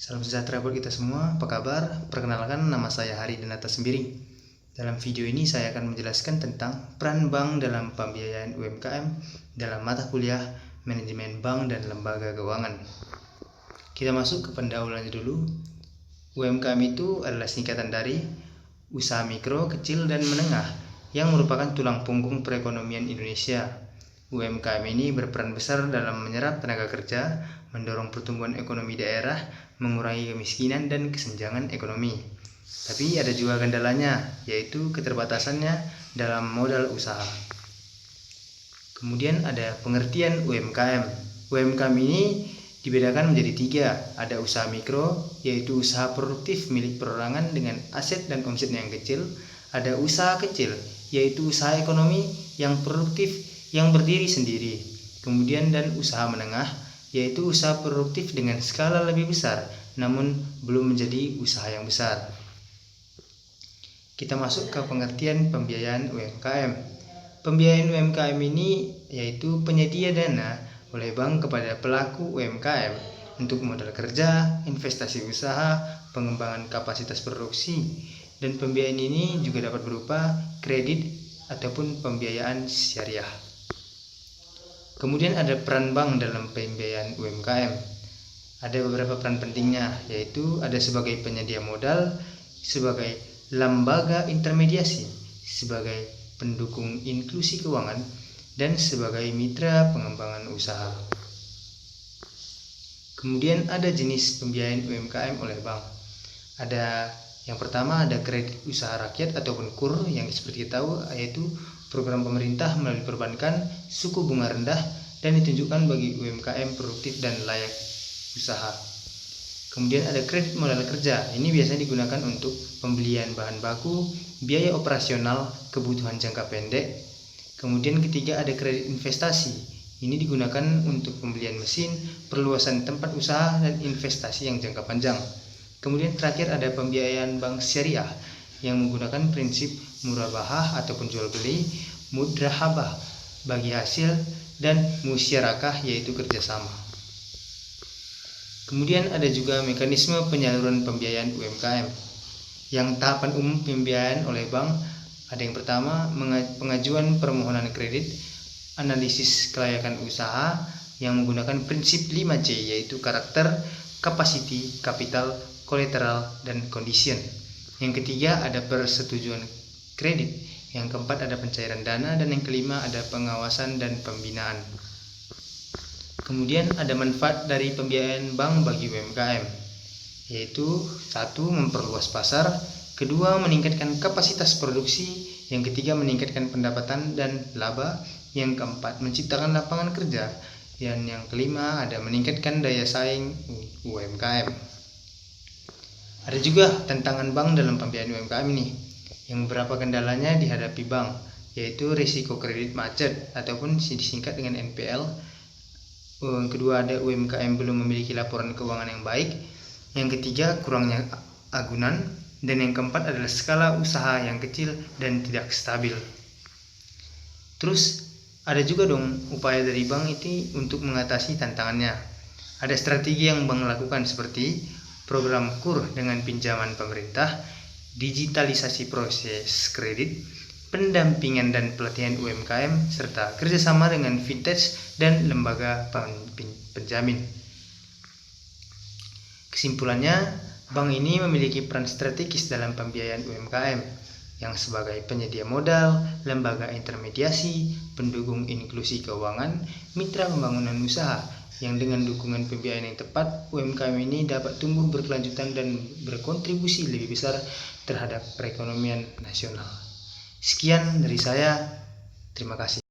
Salam sejahtera buat kita semua, apa kabar? Perkenalkan, nama saya Hari Denata Sembiring. Dalam video ini saya akan menjelaskan tentang peran bank dalam pembiayaan UMKM dalam mata kuliah Manajemen Bank dan Lembaga Keuangan. Kita masuk ke pendahuluannya dulu. UMKM itu adalah singkatan dari usaha mikro, kecil, dan menengah yang merupakan tulang punggung perekonomian Indonesia. UMKM ini berperan besar dalam menyerap tenaga kerja, mendorong pertumbuhan ekonomi daerah, mengurangi kemiskinan dan kesenjangan ekonomi. Tapi ada juga kendalanya, yaitu keterbatasannya dalam modal usaha. Kemudian ada pengertian UMKM. UMKM ini dibedakan menjadi 3. Ada usaha mikro, yaitu usaha produktif milik perorangan dengan aset dan omset yang kecil. Ada usaha kecil, yaitu usaha ekonomi yang produktif yang berdiri sendiri. Kemudian dan usaha menengah, yaitu usaha produktif dengan skala lebih besar namun belum menjadi usaha yang besar. Kita masuk ke pengertian pembiayaan UMKM. Pembiayaan UMKM ini yaitu penyedia dana oleh bank kepada pelaku UMKM untuk modal kerja, investasi usaha, pengembangan kapasitas produksi, dan pembiayaan ini juga dapat berupa kredit ataupun pembiayaan syariah. Kemudian ada peran bank dalam pembiayaan UMKM. Ada beberapa peran pentingnya, yaitu ada sebagai penyedia modal, sebagai lembaga intermediasi, sebagai pendukung inklusi keuangan, dan sebagai mitra pengembangan usaha. Kemudian ada jenis pembiayaan UMKM oleh bank. Ada yang pertama ada kredit usaha rakyat ataupun KUR yang seperti kita tahu, yaitu program pemerintah melalui perbankan suku bunga rendah dan ditunjukkan bagi UMKM produktif dan layak usaha. Kemudian ada kredit modal kerja. Ini biasanya digunakan untuk pembelian bahan baku, biaya operasional, kebutuhan jangka pendek. Kemudian ketiga ada kredit investasi. Ini digunakan untuk pembelian mesin, perluasan tempat usaha, dan investasi yang jangka panjang. Kemudian terakhir ada pembiayaan bank syariah yang menggunakan prinsip murabahah ataupun jual beli, mudrahabah bagi hasil, dan musyarakah yaitu kerjasama. Kemudian ada juga mekanisme penyaluran pembiayaan UMKM. Yang tahapan umum pembiayaan oleh bank ada yang pertama pengajuan permohonan kredit, analisis kelayakan usaha yang menggunakan prinsip 5C yaitu karakter, capacity, capital, collateral, dan condition. Yang ketiga ada persetujuan kredit, yang keempat ada pencairan dana, dan yang kelima ada pengawasan dan pembinaan. Kemudian ada manfaat dari pembiayaan bank bagi UMKM, yaitu 1. Memperluas pasar, 2. Meningkatkan kapasitas produksi, yang ketiga meningkatkan pendapatan dan laba, yang keempat menciptakan lapangan kerja, dan yang kelima ada meningkatkan daya saing UMKM. Ada juga tantangan bank dalam pembiayaan UMKM ini, yang beberapa kendalanya dihadapi bank, yaitu risiko kredit macet ataupun disingkat dengan NPL. Yang kedua ada UMKM belum memiliki laporan keuangan yang baik. Yang ketiga kurangnya agunan, dan yang keempat adalah skala usaha yang kecil dan tidak stabil. Terus ada juga dong upaya dari bank itu untuk mengatasi tantangannya. Ada strategi yang bank lakukan seperti program KUR dengan pinjaman pemerintah, digitalisasi proses kredit, pendampingan dan pelatihan UMKM, serta kerjasama dengan fintech dan lembaga penjamin. Kesimpulannya, bank ini memiliki peran strategis dalam pembiayaan UMKM, yang sebagai penyedia modal, lembaga intermediasi, pendukung inklusi keuangan, mitra pembangunan usaha, yang dengan dukungan pembiayaan yang tepat, UMKM ini dapat tumbuh berkelanjutan dan berkontribusi lebih besar terhadap perekonomian nasional. Sekian dari saya, terima kasih.